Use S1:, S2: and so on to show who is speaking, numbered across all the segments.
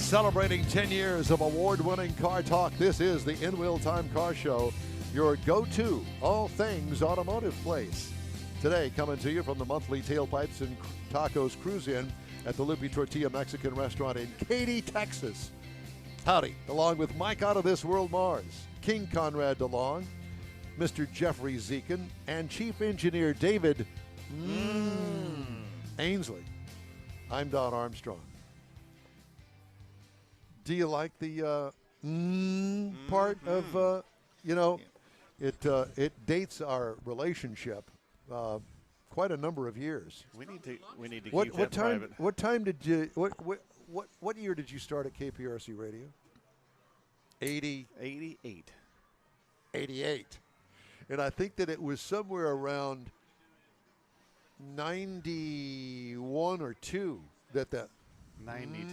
S1: Celebrating 10 years of award-winning car talk, this is the In Wheel Time Car Show, your go-to all things automotive place. Today, coming to you from the monthly Tailpipes and Tacos Cruise-in at the Lupe Tortilla Mexican Restaurant in Katy, Texas. Howdy, along with Mike Out of This World Mars, King Conrad DeLong, Mr. Jeffrey Zekin, and Chief Engineer David Ainsley. I'm Don Armstrong. Do you like the part of, it dates our relationship quite a number of years.
S2: We need to keep that private.
S1: What time did you, what year did you start at KPRC Radio?
S2: 88.
S1: 88. And I think that it was somewhere around 91 or 2 that
S2: 92.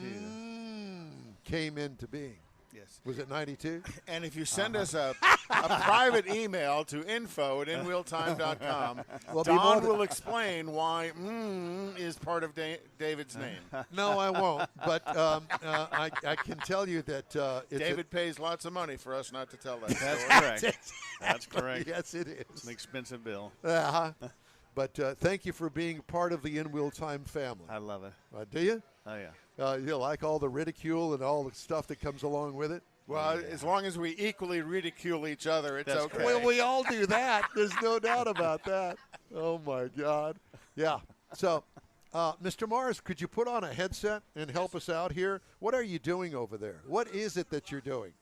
S1: Came into being.
S3: Yes.
S1: Was it 92?
S3: And if you send us a private email to info@inwheeltime.com,
S1: Well,
S3: Don will explain why is part of David's name.
S1: No, I won't. But I can tell you that
S3: David pays lots of money for us not to tell that
S2: That's
S3: story.
S2: correct. That's correct.
S1: Yes, it is.
S2: It's an expensive bill.
S1: But thank you for being part of the In Wheel Time family.
S2: I love it.
S1: Do you?
S2: Oh, yeah.
S1: You like all the ridicule and all the stuff that comes along with it?
S3: Well, as long as we equally ridicule each other, it's
S2: That's
S3: okay.
S2: correct.
S1: Well, we all do that. There's no doubt about that. Oh, my God. Yeah. So, Mr. Mars, could you put on a headset and help us out here? What are you doing over there? What is it that you're doing?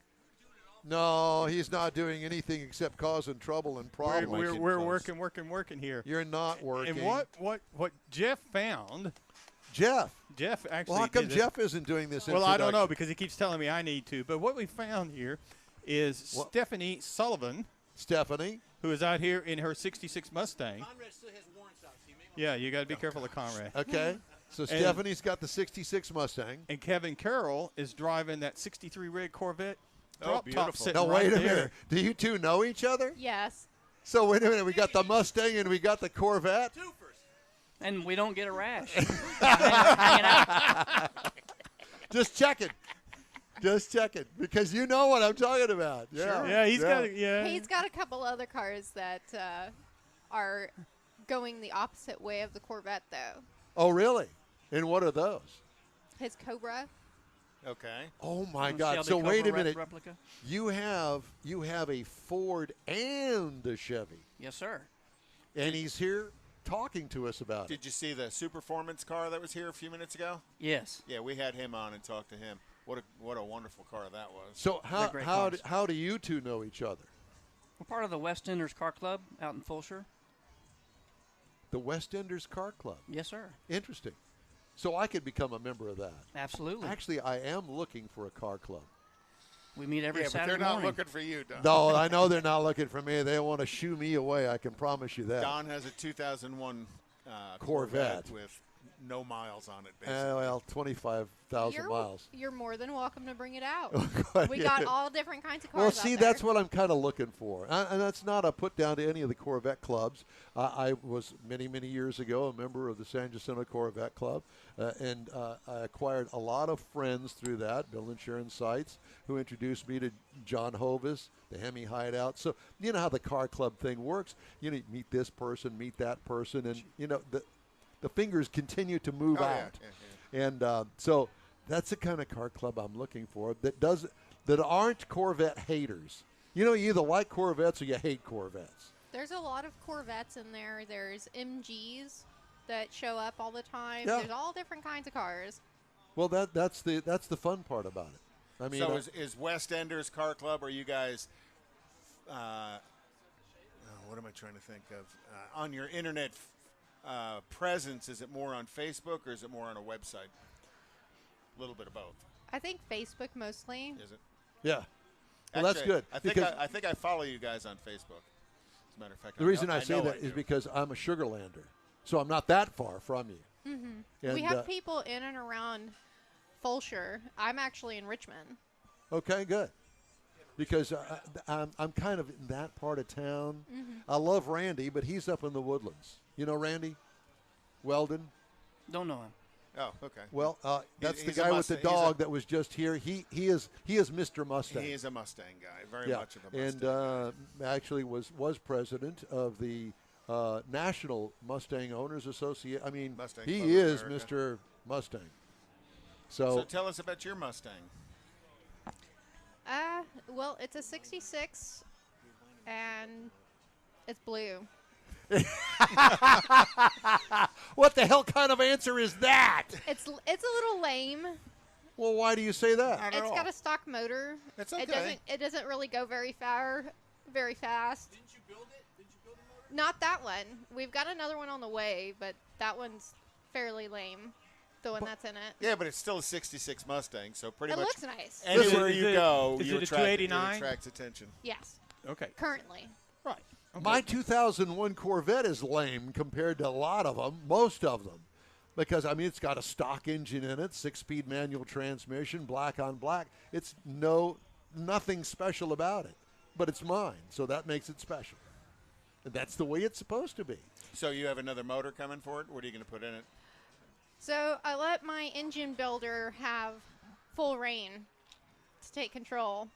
S1: No, he's not doing anything except causing trouble and problems.
S4: We're working here.
S1: You're not working.
S4: And what Jeff found.
S1: Jeff
S4: actually.
S1: Well, how come
S4: did
S1: Jeff isn't doing this?
S4: Well, I don't know because he keeps telling me I need to. But what we found here is Stephanie Sullivan.
S1: Stephanie,
S4: who is out here in her '66 Mustang.
S5: Conrad still has warrants out. So
S4: Yeah, you got to be careful of Conrad.
S1: Okay. So Stephanie's got the '66 Mustang.
S4: And Kevin Carroll is driving that '63 rig Corvette. Drop top sitting
S1: No,
S4: right
S1: wait a
S4: there.
S1: minute. Do you two know each other?
S6: Yes.
S1: So wait a minute. We got the Mustang and we got the Corvette.
S5: And we don't get a rash. Hanging out.
S1: Just checking. Because you know what I'm talking about. Yeah.
S4: Sure. Yeah, he's got. Yeah.
S6: He's got a couple other cars that are going the opposite way of the Corvette, though.
S1: Oh, really? And what are those?
S6: His Cobra.
S3: Okay.
S1: Oh my
S5: Wanna see
S1: God!
S5: how
S1: So
S5: they
S1: wait a
S5: cover
S1: minute.
S5: replica?
S1: You have a Ford and a Chevy,
S5: Yes, sir.
S1: and he's here talking to us about it.
S3: Did you see the Superformance car that was here a few minutes ago?
S5: Yes.
S3: Yeah, we had him on and talked to him. What a wonderful car that was.
S1: So
S5: They're great
S1: how
S5: cars.
S1: do you two know each other?
S5: We're part of the Westenders Car Club out in Fulshire.
S1: The Westenders Car Club.
S5: Yes, sir.
S1: Interesting. So I could become a member of that.
S5: Absolutely.
S1: Actually, I am looking for a car club.
S5: We meet every
S3: Yeah, but
S5: Saturday
S3: they're not
S5: morning.
S3: looking for you, Don.
S1: No, I know they're not looking for me. They want to shoo me away. I can promise you that.
S3: Don has a 2001
S1: Corvette
S3: with no miles on it, basically.
S1: Well, 25,000 miles.
S6: You're more than welcome to bring it out.
S1: God,
S6: We
S1: yeah.
S6: got all different kinds of cars.
S1: Well, see,
S6: out there.
S1: that's what I'm kind of looking for. And that's not a put down to any of the Corvette clubs. I was many, many years ago a member of the San Jacinto Corvette Club, and I acquired a lot of friends through that, Bill and Sharon Seitz, who introduced me to John Hovis, the Hemi Hideout. So you know how the car club thing works. You know, you meet this person, meet that person, and, you know, the fingers continue to move out.
S3: Yeah.
S1: And so that's the kind of car club I'm looking for that aren't Corvette haters. You know, you either like Corvettes or you hate Corvettes.
S6: There's a lot of Corvettes in there. There's MGs that show up all the time.
S1: Yeah.
S6: There's all different kinds of cars.
S1: Well, that's the fun part about it. I mean,
S3: So is Westenders Car Club, are you guys, what am I trying to think of? On your internet presence, is it more on Facebook or is it more on a website? A little bit of both.
S6: I think Facebook mostly.
S3: Is it?
S1: yeah. Well, that's
S3: Actually,
S1: good.
S3: I think I follow you guys on Facebook. As a matter of fact,
S1: The reason I say
S3: know
S1: that
S3: I
S1: is
S3: do.
S1: because I'm a Sugarlander, so I'm not that far from you.
S6: Mm-hmm. We
S1: And,
S6: have people in and around Fulshire. I'm actually in Richmond.
S1: Okay, good. Because I'm kind of in that part of town.
S6: Mm-hmm.
S1: I love Randy, but he's up in the Woodlands. You know Randy Weldon?
S5: Don't know him.
S3: Oh, okay.
S1: Well, that's the
S3: he's a
S1: guy with the
S3: Mustang.
S1: dog that was just here. He is Mr. Mustang.
S3: He is a Mustang guy, very
S1: Yeah,
S3: much of a Mustang
S1: and actually was president of the National Mustang Owners Association. I mean,
S3: Mustang
S1: he
S3: Club of
S1: is
S3: America.
S1: Mr. Mustang.
S3: So tell us about your Mustang.
S6: Well, it's a 66, and it's blue.
S1: What the hell kind of answer is that?
S6: It's a little lame.
S1: Well, why do you say that?
S3: Not at
S6: It's
S3: all.
S6: got a stock motor.
S3: That's okay.
S6: It doesn't really go very fast. Didn't you build it? Not that one. We've got another one on the way, but that one's fairly lame. The one that's in it.
S3: Yeah, but it's still a 66 Mustang, so pretty
S6: It
S3: much
S6: looks nice.
S3: anywhere
S4: Is
S3: you
S4: it-
S3: go,
S4: is
S3: you
S4: it a
S3: attract,
S4: 289?
S3: it attracts attention.
S6: Yes,
S4: Okay.
S6: currently.
S4: Right. Okay.
S1: My 2001 Corvette is lame compared to a lot of them, most of them. Because, I mean, it's got a stock engine in it, 6-speed manual transmission, black on black. It's nothing special about it. But it's mine, so that makes it special. And that's the way it's supposed to be.
S3: So you have another motor coming for it? What are you going to put in it?
S6: So I let my engine builder have full reign to take control.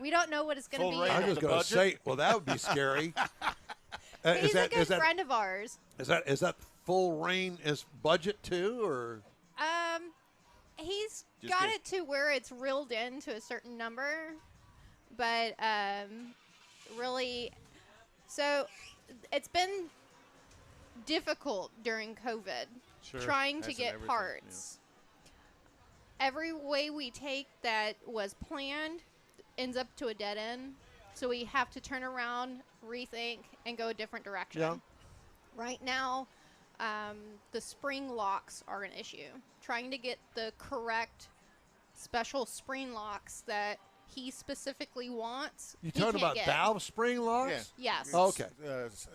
S6: We don't know what it's going
S3: Full
S6: to be
S3: reign
S6: yet.
S1: I'm just
S3: the
S1: going to
S3: budget?
S1: say, well, that would be scary.
S6: He's a good friend of ours.
S1: Is that full reign as budget too, or?
S6: He's
S3: Just
S6: got
S3: get-
S6: it to where it's reeled in to a certain number, but really, so it's been difficult during COVID
S4: Sure.
S6: trying to
S3: As in
S6: get
S3: everything,
S6: parts. Every way we take that was planned ends up to a dead end, so we have to turn around, rethink, and go a different direction.
S1: Yeah.
S6: Right now, the spring locks are an issue. Trying to get the correct special spring locks that he specifically wants.
S1: You
S6: he
S1: talking
S6: can't
S1: about
S6: get.
S1: valve spring locks?
S6: Yes.
S1: Oh, okay.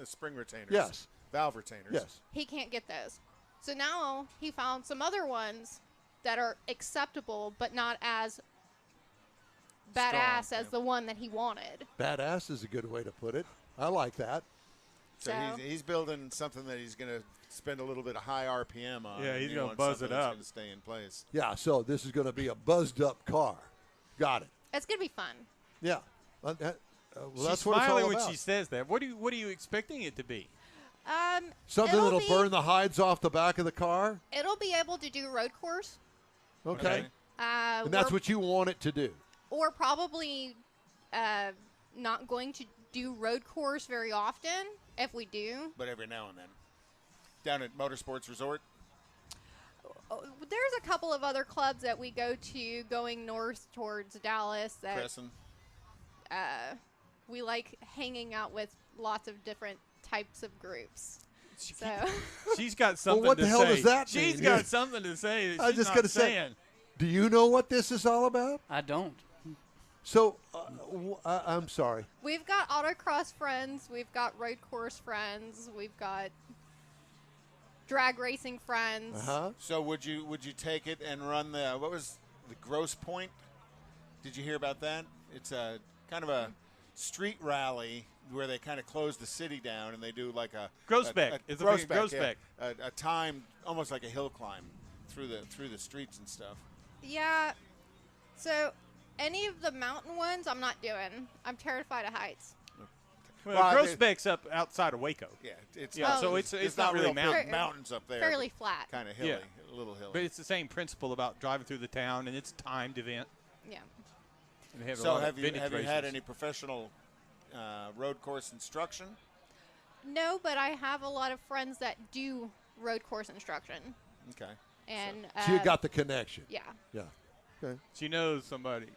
S3: Spring retainers.
S1: Yes.
S3: Valve retainers.
S1: Yes.
S6: He can't get those. So now he found some other ones that are acceptable, but not as badass
S3: Strong,
S6: as
S3: yeah.
S6: the one that he wanted.
S1: Badass is a good way to put it. I like that.
S3: So
S6: So-
S3: he's building something that he's going to spend a little bit of high RPM on.
S4: Yeah,
S3: and
S4: he's
S3: you
S4: gonna
S3: want
S4: buzz
S3: something
S4: it
S3: that's
S4: up.
S3: going to stay in place.
S1: Yeah, so this is going to be a buzzed up car. Got it.
S6: It's gonna be fun.
S1: Yeah. Well,
S4: She's
S1: that's what it's
S4: smiling
S1: all
S4: when
S1: about.
S4: she says that. What are you expecting it to be?
S1: Something
S6: it'll
S1: that'll
S6: be-
S1: burn the hides off the back of the car.
S6: It'll be able to do road course.
S1: Okay.
S3: Okay.
S1: And that's what you want it to do.
S6: Or probably not going to do road course very often. If we do,
S3: But every now and then. Down at Motorsports Resort.
S6: there's a couple of other clubs that we go to going north towards Dallas that
S3: Crescent.
S6: we like hanging out with lots of different types of groups. So
S4: She's got something
S1: what
S4: to
S1: the hell
S4: say.
S1: does that
S4: She's
S1: mean?
S4: got something to say. That
S1: I was
S4: she's
S1: just
S4: not
S1: gonna say-
S4: saying.
S1: Do you know what this is all about?
S5: I don't.
S1: So, I'm sorry.
S6: we've got autocross friends, we've got road course friends, we've got drag racing friends.
S1: Uh-huh.
S3: So would you take it and run what was the Grosse Point? Did you hear about that? It's a kind of a street rally where they kind of close the city down and they do like a
S4: Grossbeck. It's a big Grossbeck.
S3: a time almost like a hill climb through the streets and stuff.
S6: Yeah. So any of the mountain ones, I'm not doing. I'm terrified of heights.
S4: Well,
S3: Well,
S4: Grossbeck's up outside of Waco,
S3: Yeah, it's
S4: Yeah,
S3: not,
S6: so
S4: it's not really
S3: real
S4: mountain.
S3: big mountains up there.
S6: Fairly flat.
S3: Kind of hilly,
S4: Yeah.
S3: a little hilly.
S4: but it's the same principle about driving through the town, and it's a timed event.
S6: Yeah.
S4: And they have a
S3: So
S4: lot of
S3: have you
S4: vintage
S3: had
S4: races.
S3: any professional road course instruction?
S6: No, but I have a lot of friends that do road course instruction.
S3: Okay.
S6: And
S1: So you got the connection.
S6: yeah.
S1: Yeah. Okay.
S4: She knows somebody.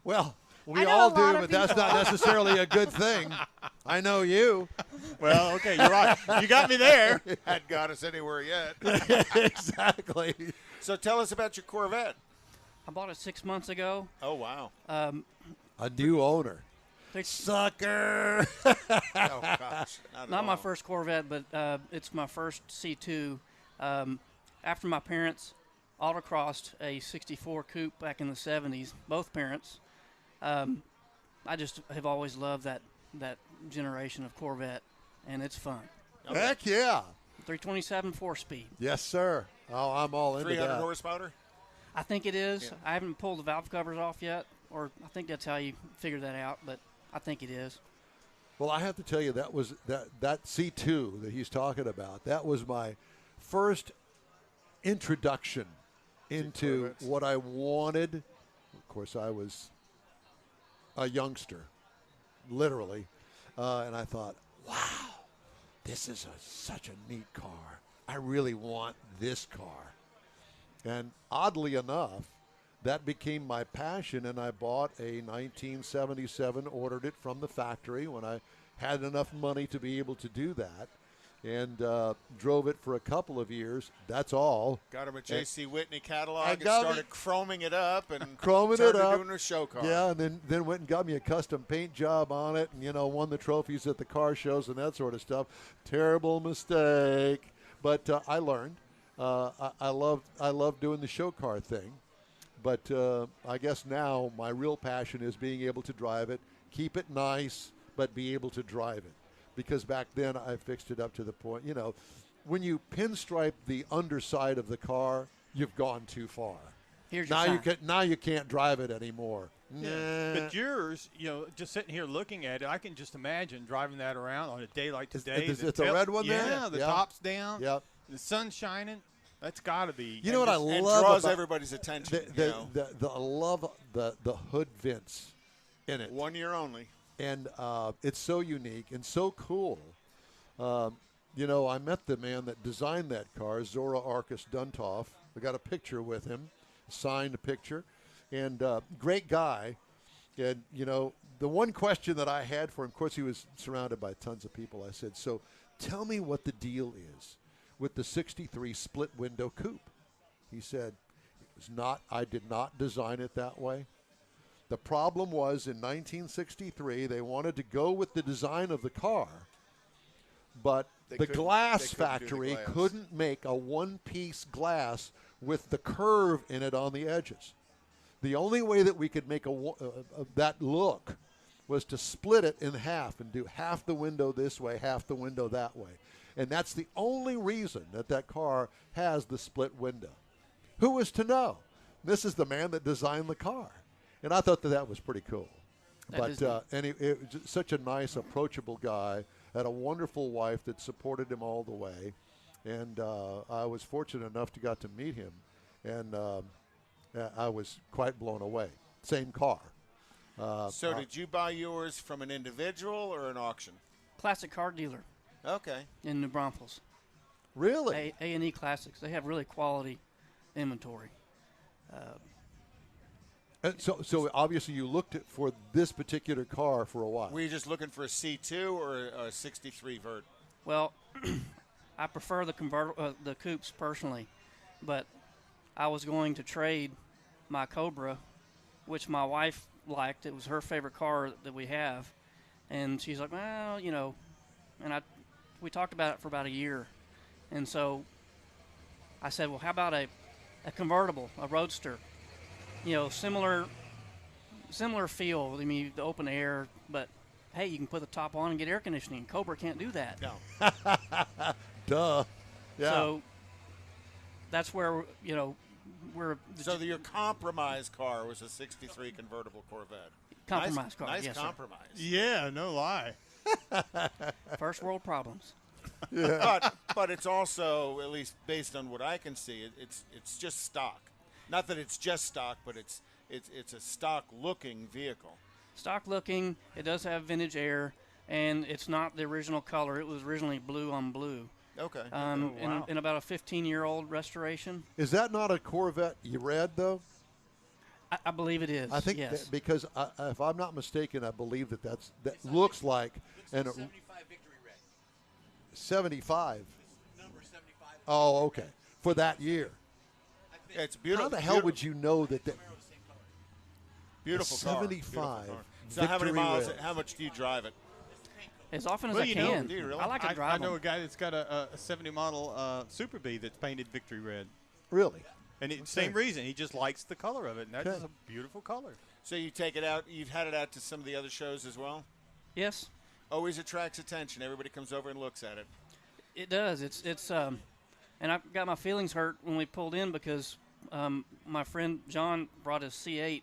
S1: Well, we
S6: I know
S1: all
S6: a lot
S1: do,
S6: of
S1: but that's not
S6: people.
S1: necessarily a good thing. I know you.
S4: Well, okay, you're right. You got me there.
S3: Hadn't got us anywhere yet.
S1: Exactly.
S3: So tell us about your Corvette.
S5: I bought it 6 months ago.
S3: Oh, wow.
S1: A new owner. Sucker.
S3: Oh, gosh.
S5: Not my first Corvette, but it's my first C2. After my parents autocrossed a 64 coupe back in the 70s, both parents, I just have always loved that generation of Corvette, and it's fun.
S1: Heck yeah.
S5: 327 4-speed.
S1: Yes, sir. Oh, I'm all into
S3: 300
S1: that.
S3: horsepower?
S5: I think it is.
S3: Yeah.
S5: I haven't pulled the valve covers off yet, or I think that's how you figure that out, but I think it is.
S1: Well, I have to tell you, that was that C2 that he's talking about. That was my first introduction into
S3: Corvettes.
S1: what I wanted. Of course, I was a youngster, literally, and I thought, wow, this is such a neat car. I really want this car. And oddly enough, that became my passion, and I bought a 1977, ordered it from the factory when I had enough money to be able to do that, and drove it for a couple of years. That's all.
S3: Got him a J.C. Whitney catalog
S1: I
S3: and
S1: got
S3: started chroming it up and
S1: Chroming it
S3: turned
S1: up.
S3: into a show car.
S1: Yeah, and then went and got me a custom paint job on it, and won the trophies at the car shows and that sort of stuff. Terrible mistake, but I learned. I love doing the show car thing, but I guess now my real passion is being able to drive it, keep it nice, but be able to drive it. Because back then I fixed it up to the point, when you pinstripe the underside of the car, you've gone too far.
S5: Here's your
S1: Now
S5: sign.
S1: you can't drive it anymore. Nah.
S4: But yours, just sitting here looking at it, I can just imagine driving that around on a day like today.
S1: It's a red one there?
S4: Yeah, the
S1: Yeah.
S4: top's down.
S1: Yep.
S4: The sun's shining. That's got to be.
S1: You know what I
S3: And
S1: love
S3: draws
S1: about
S3: everybody's attention.
S1: I love the hood vents in it.
S3: 1 year only.
S1: And it's so unique and so cool. I met the man that designed that car, Zora Arcus Duntoff. I got a picture with him, signed picture, and great guy. And, the one question that I had for him, of course, he was surrounded by tons of people. I said, so tell me what the deal is with the 63 split window coupe. He said, I did not design it that way. The problem was in 1963, they wanted to go with the design of the car, but the glass factory couldn't make a one-piece glass with the curve in it on the edges. The only way that we could make that look was to split it in half and do half the window this way, half the window that way. And that's the only reason that car has the split window. Who was to know? This is the man that designed the car. And I thought that was pretty cool. And he was just such a nice, approachable guy. Had a wonderful wife that supported him all the way. And I was fortunate enough to got to meet him. And I was quite blown away. Same car.
S3: So did you buy yours from an individual or an auction?
S5: Classic car dealer
S3: Okay.
S5: in New Braunfels.
S1: Really?
S5: A&E Classics. They have really quality inventory.
S1: So obviously you looked for this particular car for a while.
S3: Were you just looking for a C2 or a 63 vert?
S5: Well, I prefer the coupes personally, but I was going to trade my Cobra, which my wife liked. It was her favorite car that we have, and she's like, well, and we talked about it for about a year, and so I said, well, how about a convertible, a roadster? Similar feel. I mean, the open air, but hey, you can put the top on and get air conditioning. Cobra can't do that.
S3: No.
S1: Duh. Yeah.
S5: So that's where we're
S3: So your compromise car was a 63 convertible Corvette.
S5: compromise car.
S3: Nice
S5: Yes, sir.
S3: compromise.
S4: Yeah, no lie.
S5: First world problems.
S3: But it's also, at least based on what I can see, it's just stock. Not that it's just stock, but it's a stock-looking vehicle.
S5: Stock looking. It does have vintage air, and it's not the original color. It was originally blue on blue.
S3: Okay.
S5: In about a 15-year-old restoration.
S1: Is that not a Corvette red, though?
S5: I believe it is.
S1: I think
S5: yes.
S1: because if I'm not mistaken, I believe that looks like an
S7: 75 Victory Red.
S1: 75.
S7: Number 75.
S1: Oh, okay. For that year.
S3: It's beautiful.
S1: How the hell would you know that?
S3: Beautiful car.
S1: 75
S3: Beautiful car. So how many
S1: Victory
S3: miles?
S1: Red.
S3: How much do you drive it?
S5: As often as
S4: Well,
S5: I
S4: you know,
S5: can.
S3: do you really?
S5: I like to drive
S4: I know a
S5: them.
S4: guy that's got a 70 model Super Bee that's painted Victory Red.
S1: Really?
S4: And same reason. He just likes the color of it. And that's
S1: Okay.
S4: a beautiful color.
S3: So you take it out. You've had it out to some of the other shows as well.
S5: Yes.
S3: Always attracts attention. Everybody comes over and looks at it.
S5: It does. It's and I got my feelings hurt when we pulled in because my friend John brought his C8,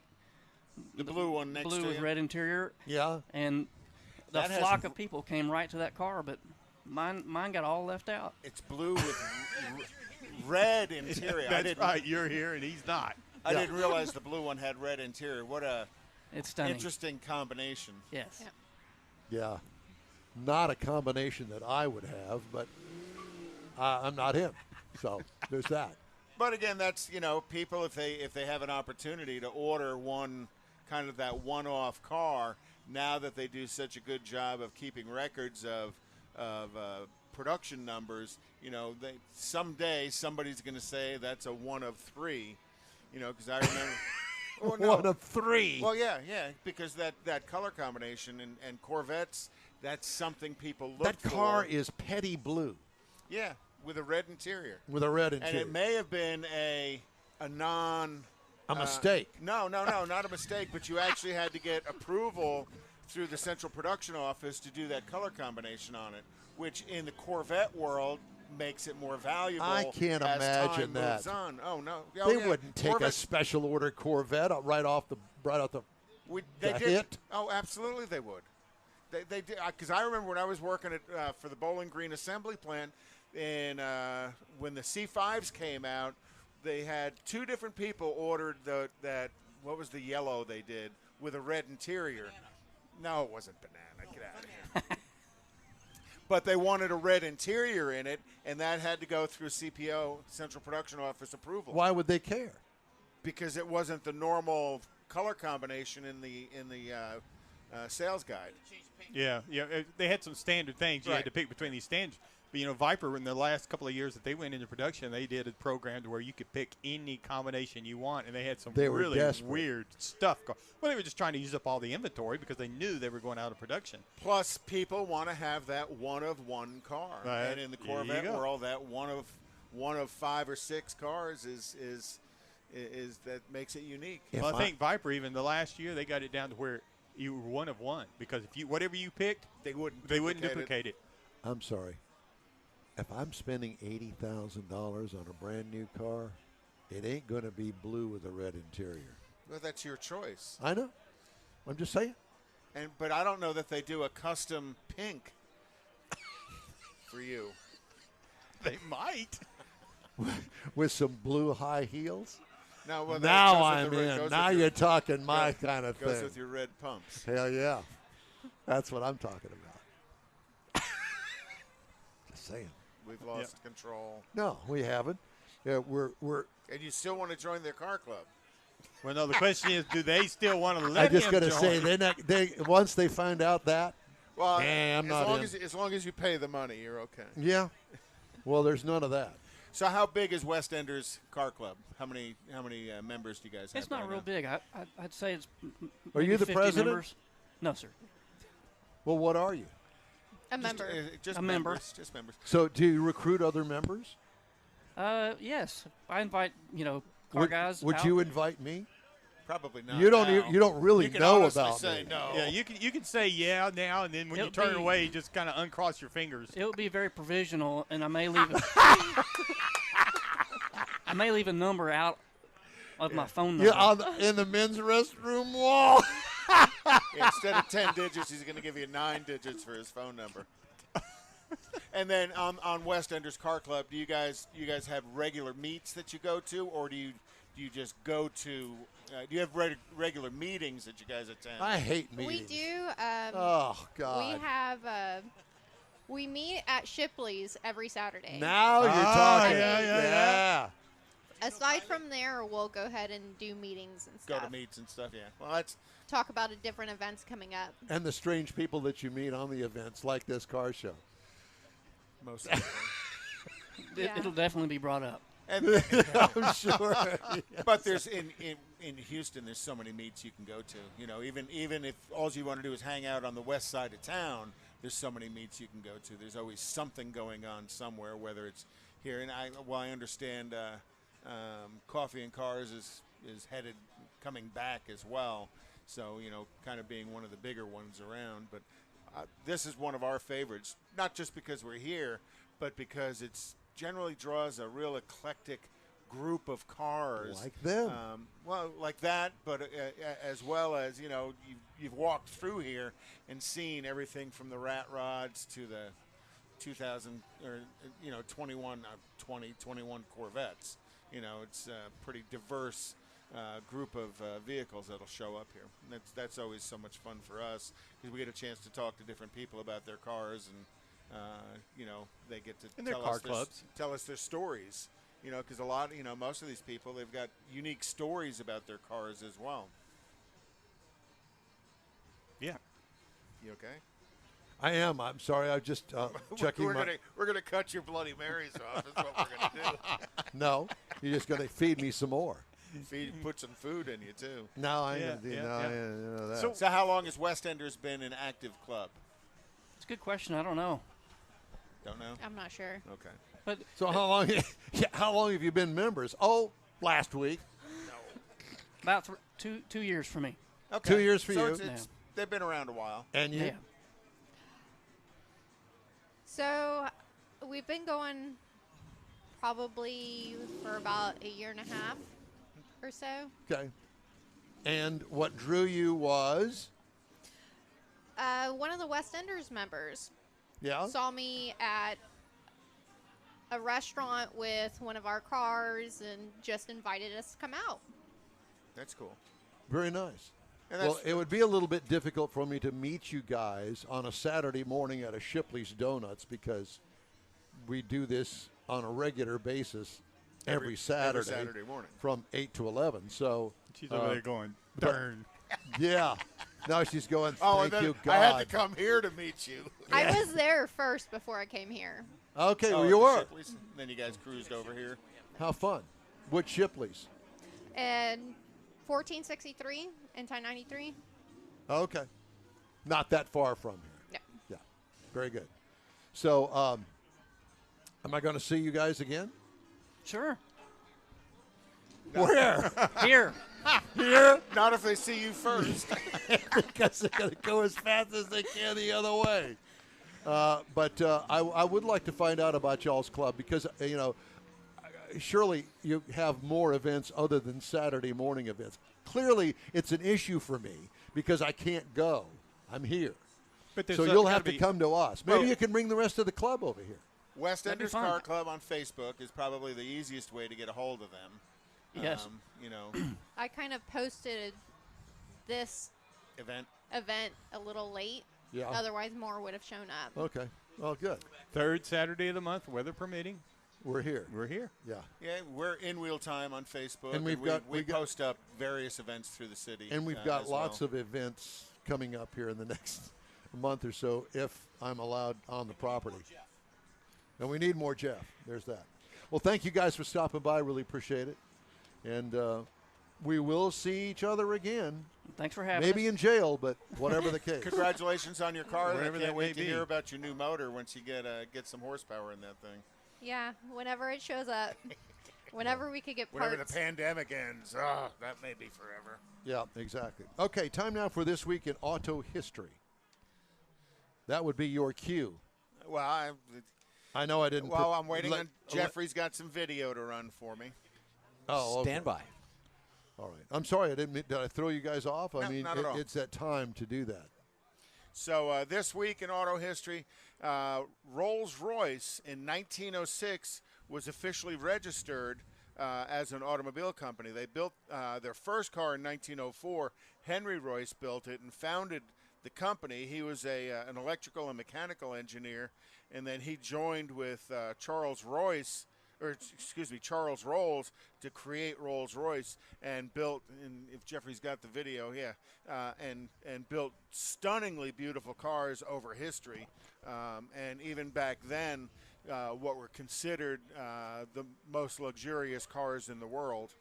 S3: The blue one next
S5: blue
S3: to
S5: with
S3: you.
S5: red interior,
S1: Yeah.
S5: and the
S3: That has
S5: flock of people came right to that car, but mine got all left out.
S3: It's blue with red interior.
S4: That's right. You're here and he's not.
S3: I didn't realize the blue one had red interior. What a
S5: It's stunning.
S3: interesting combination.
S5: Yes.
S6: Yeah.
S1: Yeah. Not a combination that I would have, but I'm not him. So there's that.
S3: But again, that's, people, if they have an opportunity to order one kind of that one-off car, now that they do such a good job of keeping records of production numbers, someday somebody's going to say that's a one of three, because I remember. Oh, no.
S1: One of three.
S3: Well, yeah, because that color combination and Corvettes, that's something people look
S1: That
S3: for.
S1: car is petty blue
S3: Yeah, with a red interior.
S1: with a red
S3: And
S1: interior.
S3: it may have been a
S1: mistake.
S3: No, not a mistake. But you actually had to get approval through the central production office to do that color combination on it, which in the Corvette world makes it more valuable.
S1: I can't
S3: as
S1: imagine
S3: time
S1: that.
S3: moves on. Oh no,
S1: They wouldn't take a
S3: Corvettes-
S1: special order Corvette right off the
S3: They
S1: the
S3: did.
S1: hit?
S3: Oh, absolutely, they would. They did, because I remember when I was working at for the Bowling Green assembly plant, and when the C5s came out, they had two different people ordered what was the yellow they did with a red interior. No, it wasn't banana. Get out of here. But they wanted a red interior in it, and that had to go through CPO, Central Production Office approval.
S1: Why would they care?
S3: Because it wasn't the normal color combination in the sales guide.
S4: Yeah. They had some standard things you
S3: Right.
S4: had to pick between these standards. But Viper, in the last couple of years that they went into production, they did a program to where you could pick any combination you want, and they had some
S1: They were
S4: really
S1: desperate.
S4: weird stuff. Well, they were just trying to use up all the inventory because they knew they were going out of production.
S3: Plus, people want to have that one-of-one car,
S4: Right.
S3: and in the
S4: There you
S3: Corvette
S4: go.
S3: world, that one of 5 or 6 cars is that makes it unique.
S1: If
S4: Well, I think Viper, even the last year, they got it down to where you were one of one because if whatever you picked,
S3: They wouldn't
S4: duplicate it.
S1: I'm sorry. If I'm spending $80,000 on a brand new car, it ain't going to be blue with a red interior.
S3: Well, that's your choice.
S1: I know. I'm just saying.
S3: But I don't know that they do a custom pink for you.
S4: They might.
S1: With some blue high heels.
S3: No, well, that
S1: Now
S3: goes with
S1: I'm
S3: the red-
S1: in.
S3: goes
S1: Now
S3: with
S1: you're talking my
S3: goes-
S1: kind of
S3: goes
S1: thing.
S3: with your red pumps.
S1: Hell yeah. That's what I'm talking about. Just saying.
S3: We've lost control.
S1: No, we haven't. Yeah, we're
S3: And you still want to join their car club.
S4: Well, no, the question is, do they still want to let
S1: I just
S4: him
S1: got to
S4: join?
S1: say they once they find out that,
S3: Well,
S1: I'm not in.
S3: as long as you pay the money, you're okay.
S1: yeah. Well, there's none of that.
S3: So how big is Westenders Car Club? How many members do you guys have?
S5: It's not
S3: right
S5: real
S3: now?
S5: big. I'd say it's.
S1: Are you
S5: maybe
S1: the
S5: 50
S1: president?
S5: members. No, sir.
S1: Well, what are you?
S6: A member.
S3: Just
S5: A member.
S3: members. Just members.
S1: So do you recruit other members?
S5: Yes, I invite car guys.
S1: Would
S5: out.
S1: you invite me?
S3: Probably not.
S1: You don't.
S3: now.
S1: You don't really
S3: You can
S1: know
S3: honestly
S1: about
S3: say
S1: me.
S3: no.
S4: Yeah, you can say yeah now, and then when you
S5: It'll
S4: turn
S5: be-
S4: away, you just kind of uncross your fingers.
S5: It would be very provisional, and I may leave. I may leave a number out of my phone number.
S1: Yeah, in the men's restroom wall.
S3: Instead of 10 digits, he's going to give you 9 digits for his phone number. And then on Westenders Car Club, do you guys have regular meets that you go to, or do you just go to? Do you have regular meetings that you guys attend?
S1: I hate
S6: We
S1: meetings.
S6: do.
S1: Oh God.
S6: We have. We meet at Shipley's every Saturday.
S1: Now you're talking.
S4: yeah.
S6: Aside from there, we'll go ahead and do meetings and
S3: Go
S6: stuff.
S3: to meets and stuff. Yeah. Well, that's
S6: Talk about different events coming up.
S1: And the strange people that you meet on the events, like this car show.
S3: most. Of
S6: Yeah.
S5: It'll definitely be brought up.
S3: and
S1: I'm sure.
S3: but there's in Houston, there's so many meets you can go to. Even if all you want to do is hang out on the west side of town, there's so many meets you can go to. There's always something going on somewhere, whether it's here. And I understand Coffee and Cars is coming back as well. So kind of being one of the bigger ones around. But this is one of our favorites, not just because we're here, but because it's generally draws a real eclectic group of cars.
S1: Like them.
S3: Well, like that, but as well as, you've walked through here and seen everything from the rat rods to the 2000 or 21 Corvettes. It's a pretty diverse group of vehicles that'll show up here. And that's always so much fun for us because we get a chance to talk to different people about their cars, and they get to
S4: and their car clubs.
S3: Tell us their stories. Because a lot, most of these people, they've got unique stories about their cars as well.
S4: Yeah.
S3: You okay?
S1: I am. I'm sorry. I'm just checking
S3: We're gonna cut your Bloody Marys off. Is what we're gonna do.
S1: No, you're just going to feed me some more.
S3: Put some food in you too.
S1: No, I
S4: Yeah,
S1: know
S4: yeah.
S1: that.
S3: So how long has Westenders been an active club?
S5: It's a good question. I don't know.
S3: Don't know.
S6: I'm not sure.
S3: Okay.
S5: But
S1: So how long? How long have you been members? Oh, last week.
S5: about 2 years for me.
S3: Okay.
S1: 2 years for
S3: so
S1: you.
S3: It's, they've been around a while.
S1: And you?
S5: Yeah.
S6: So we've been going probably for about a year and a half or so.
S1: Okay. And what drew you was?
S6: One of the Westenders members
S1: Yeah.
S6: saw me at a restaurant with one of our cars and just invited us to come out.
S3: That's cool.
S1: Very nice.
S3: And
S1: Well,
S3: that's,
S1: it would be a little bit difficult for me to meet you guys on a Saturday morning at a Shipley's Donuts because we do this on a regular basis every Saturday
S3: morning.
S1: from 8 to 11. So,
S4: She's over there going,
S1: but-
S4: darn.
S1: yeah. Now she's going,
S3: Oh,
S1: thank
S3: and then
S1: you, God.
S3: I had to come here to meet you.
S6: I was there first before I came here.
S1: Okay,
S3: Oh,
S1: well,
S3: at
S1: you
S3: the
S1: were.
S3: Shipley's? And then you guys cruised over here.
S1: How fun. Which Shipley's?
S6: And 1463 and 1093.
S1: Okay. Not that far from here.
S6: No.
S1: Yeah. Very good. So, am I going to see you guys again?
S5: Sure.
S1: Where?
S5: Here.
S1: Here?
S3: Not if they see you first.
S1: Because they're going to go as fast as they can the other way. But I would like to find out about y'all's club because, surely you have more events other than Saturday morning events. Clearly, it's an issue for me because I can't go. I'm here.
S4: But there's
S1: So you'll have to come to us. Maybe you can bring the rest of the club over here.
S3: Westenders
S5: fun.
S3: Car Club on Facebook is probably the easiest way to get a hold of them.
S5: Yes.
S6: I kind of posted this
S3: Event.
S6: event a little late.
S1: Yeah.
S6: Otherwise, more would have shown up.
S1: Okay. Well, good.
S4: Third Saturday of the month, weather permitting.
S1: We're here.
S4: We're here.
S1: Yeah.
S3: Yeah, we're in Wheel Time on Facebook,
S1: And
S3: we
S1: we've got-
S3: post up various events through the city.
S1: And we've got
S3: as
S1: lots
S3: well.
S1: of events coming up here in the next month or so if I'm allowed on the property. And we need more Jeff. There's that. Well, thank you guys for stopping by. Really appreciate it. And we will see each other again.
S5: Thanks for having
S1: Maybe
S5: us.
S1: in jail, but whatever the case.
S3: Congratulations on your car. I
S4: Wherever
S3: can't
S4: that
S3: wait
S4: may
S3: to
S4: be.
S3: hear about your new motor once you get some horsepower in that thing.
S6: Yeah, whenever it shows up. Whenever we could get
S3: Whenever
S6: parts.
S3: the pandemic ends, that may be forever.
S1: Yeah, exactly. Okay, time now for This Week in Auto History. That would be your cue.
S3: Well,
S1: I know I didn't.
S3: while I'm waiting on Jeffrey's got some video to run for me.
S1: Oh, okay.
S7: Stand by.
S1: All right. I'm sorry. Did I throw you guys off? I
S3: No,
S1: mean,
S3: not at all.
S1: it's that time to do that.
S3: So this week in auto history, Rolls-Royce in 1906 was officially registered as an automobile company. They built their first car in 1904. Henry Royce built it and founded the company. He was an electrical and mechanical engineer, and then he joined with Charles Rolls to create Rolls-Royce and built, and if Jeffrey's got the video, and built stunningly beautiful cars over history. And even back then, what were considered the most luxurious cars in the world.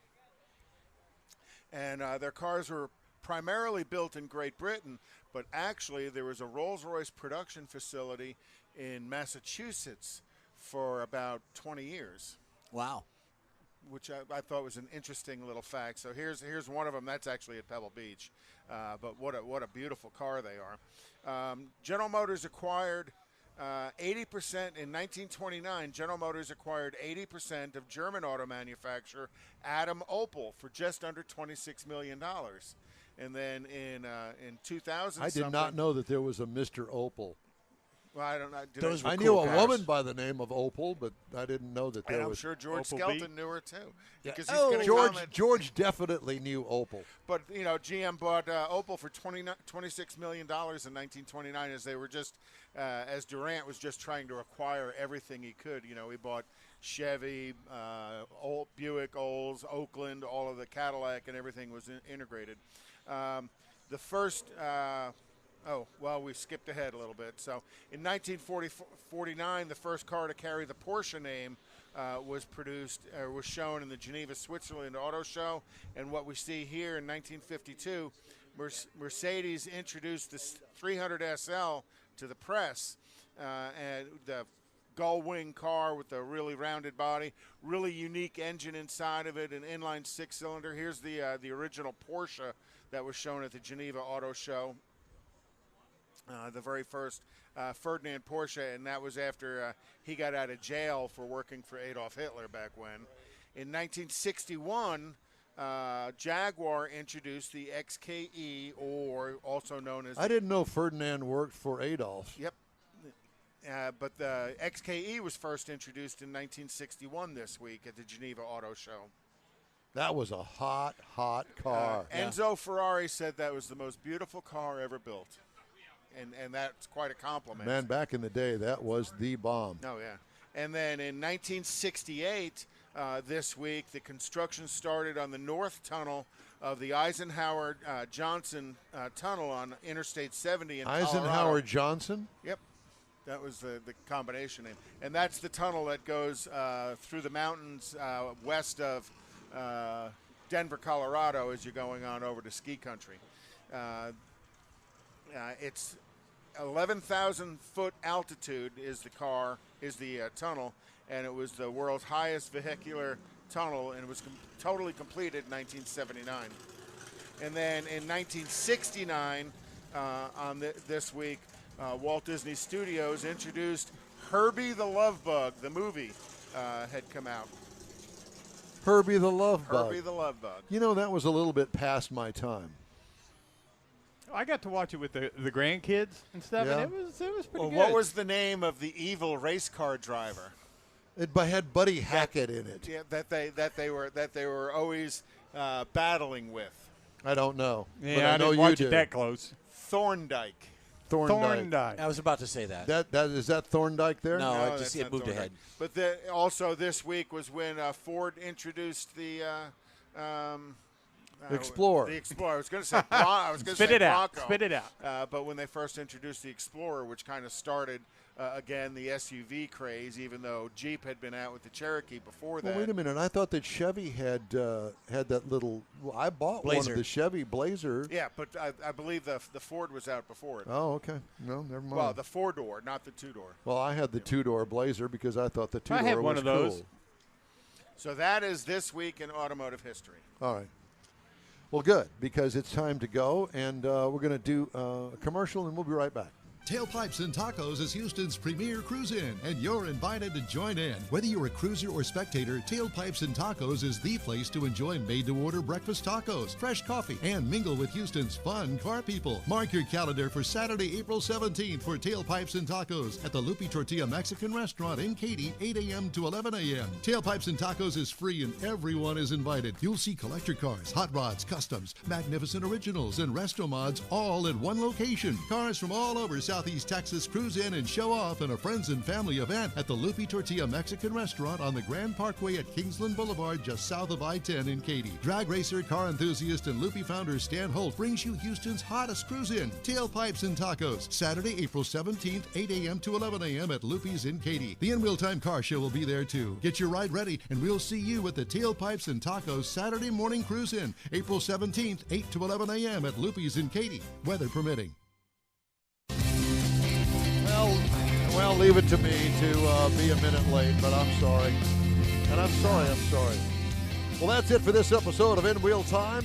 S3: And their cars were primarily built in Great Britain, but actually there was a Rolls-Royce production facility in Massachusetts for about 20 years.
S7: Wow.
S3: Which I thought was an interesting little fact. So here's one of them. That's actually at Pebble Beach. But what a beautiful car they are. General Motors acquired 80% in 1929, General Motors acquired 80% of German auto manufacturer Adam Opel for just under $26 million. And then in 2000,
S1: I did not know that there was a Mr. Opel.
S3: Well, I don't know.
S8: Those were
S1: I
S8: cool
S1: knew a
S8: cars.
S1: woman by the name of Opal, but I didn't know that there
S3: And I'm
S1: was.
S3: sure George
S4: Opel
S3: Skelton
S4: B?
S3: knew her too.
S1: Yeah.
S3: Because he's gonna comment.
S1: George definitely knew Opal.
S3: But, you know, GM bought Opel for $26 million in 1929 as they were just, as Durant was just trying to acquire everything he could. You know, he bought Chevy, Buick, Olds, Oakland, all of the Cadillac, and everything was integrated. The first, we skipped ahead a little bit. So in 1949, the first car to carry the Porsche name was shown in the Geneva, Switzerland Auto Show. And what we see here in 1952, Mercedes introduced this 300 SL to the press, and the gull wing car with a really rounded body, really unique engine inside of it, an inline six-cylinder. Here's the original Porsche that was shown at the Geneva Auto Show. The very first Ferdinand Porsche, and that was after he got out of jail for working for Adolf Hitler back when. In 1961, Jaguar introduced the XKE, or also known as...
S1: I didn't know Ferdinand worked for Adolf.
S3: Yep. But the XKE was first introduced in 1961 this week at the Geneva Auto Show.
S1: That was a hot, hot car.
S3: Enzo Ferrari said that was the most beautiful car ever built. And that's quite a compliment.
S1: Man, back in the day, that was the bomb.
S3: Oh, yeah. And then in 1968, this week, the construction started on the north tunnel of the Eisenhower Johnson tunnel on Interstate 70 in Colorado.
S1: Eisenhower Johnson?
S3: Yep. That was the combination name. And that's the tunnel that goes through the mountains west of Denver, Colorado, as you're going on over to ski country. It's 11,000 foot altitude is the tunnel, and it was the world's highest vehicular tunnel, and it was totally completed in 1979. And then in 1969, this week, Walt Disney Studios introduced Herbie the Love Bug. The movie had come out.
S1: Herbie the Love Bug.
S3: Herbie the Love Bug.
S1: You know, that was a little bit past my time.
S4: I got to watch it with the grandkids and stuff,
S1: Yeah.
S4: and it was pretty good.
S3: What was the name of the evil race car driver?
S1: It had Buddy Hackett in it.
S3: Yeah, that they were always battling with.
S1: I don't know.
S4: Yeah,
S1: but
S4: I
S1: know
S4: didn't watch
S1: you
S4: it
S1: do.
S4: that close.
S3: Thorndike.
S1: Thorndike.
S8: I was about to say that.
S1: Is that Thorndike there?
S8: No, I
S3: that's
S8: just
S3: not
S8: it moved
S3: Thorndike.
S8: ahead.
S3: But also this week was when Ford introduced the
S1: Explorer.
S3: The Explorer. I was going to say
S4: Spit it out.
S3: Bronco.
S4: Spit it out.
S3: But when they first introduced the Explorer, which kind of started again the SUV craze, even though Jeep had been out with the Cherokee before that.
S1: Well, wait a minute. I thought that Chevy had that little. Well, I bought one
S8: Blazer.
S1: of the Chevy Blazer.
S3: Yeah, but I believe the Ford was out before it.
S1: Oh, okay. No, never mind.
S3: Well, the 4-door, not the 2-door.
S1: Well, I had the 2-door Blazer because I thought the 2-door
S4: I had
S1: was
S4: one of those.
S1: cool.
S3: So that is this week in automotive history.
S1: All right. Well, good, because it's time to go, and we're going to do a commercial, and we'll be right back.
S9: Tailpipes and Tacos is Houston's premier cruise-in, and you're invited to join in. Whether you're a cruiser or spectator, Tailpipes and Tacos is the place to enjoy made-to-order breakfast tacos, fresh coffee, and mingle with Houston's fun car people. Mark your calendar for Saturday, April 17th for Tailpipes and Tacos at the Lupi Tortilla Mexican Restaurant in Katy, 8 a.m. to 11 a.m. Tailpipes and Tacos is free, and everyone is invited. You'll see collector cars, hot rods, customs, magnificent originals, and resto mods all in one location. Cars from all over Southeast Texas cruise in and show off in a friends and family event at the Lupi Tortilla Mexican Restaurant on the Grand Parkway at Kingsland Boulevard, just south of I-10 in Katy. Drag racer, car enthusiast, and Lupi founder Stan Holt brings you Houston's hottest cruise-in, Tailpipes and Tacos, Saturday, April 17th, 8 a.m. to 11 a.m. at Lupi's in Katy. The In Wheel Time Car Show will be there too. Get your ride ready, and we'll see you at the Tailpipes and Tacos Saturday morning cruise-in, April 17th, 8 to 11 a.m. at Lupi's in Katy, weather permitting.
S1: Well, leave it to me to be a minute late, but I'm sorry. And I'm sorry. Well, that's it for this episode of In Wheel Time.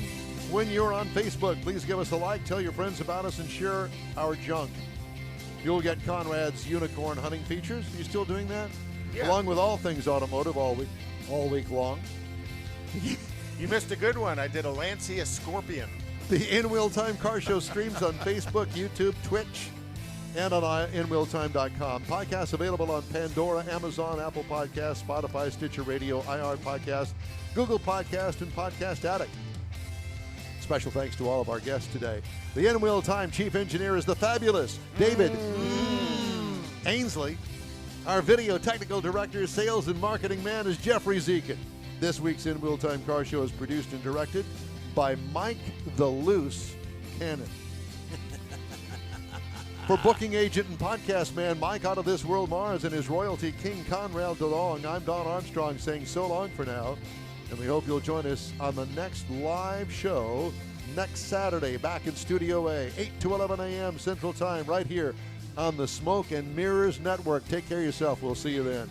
S1: When you're on Facebook, please give us a like, tell your friends about us, and share our junk. You'll get Conrad's unicorn hunting features. Are you still doing that?
S3: Yeah.
S1: Along with all things automotive all week long.
S3: You missed a good one. I did a Lancia Scorpion.
S1: The In Wheel Time Car Show streams on Facebook, YouTube, Twitch, and on InWheelTime.com. Podcasts available on Pandora, Amazon, Apple Podcasts, Spotify, Stitcher Radio, IR Podcast, Google Podcast, and Podcast Addict. Special thanks to all of our guests today. The In Wheel Time Chief Engineer is the fabulous David Ainsley. Our Video Technical Director, Sales and Marketing Man is Jeffrey Zekin. This week's In Wheel Time Car Show is produced and directed by Mike the Loose Cannon. For booking agent and podcast man Mike Out of This World Mars and his royalty King Conrad DeLong, I'm Don Armstrong saying so long for now. And we hope you'll join us on the next live show next Saturday back in Studio A, 8 to 11 a.m. Central Time right here on the Smoke and Mirrors Network. Take care of yourself. We'll see you then.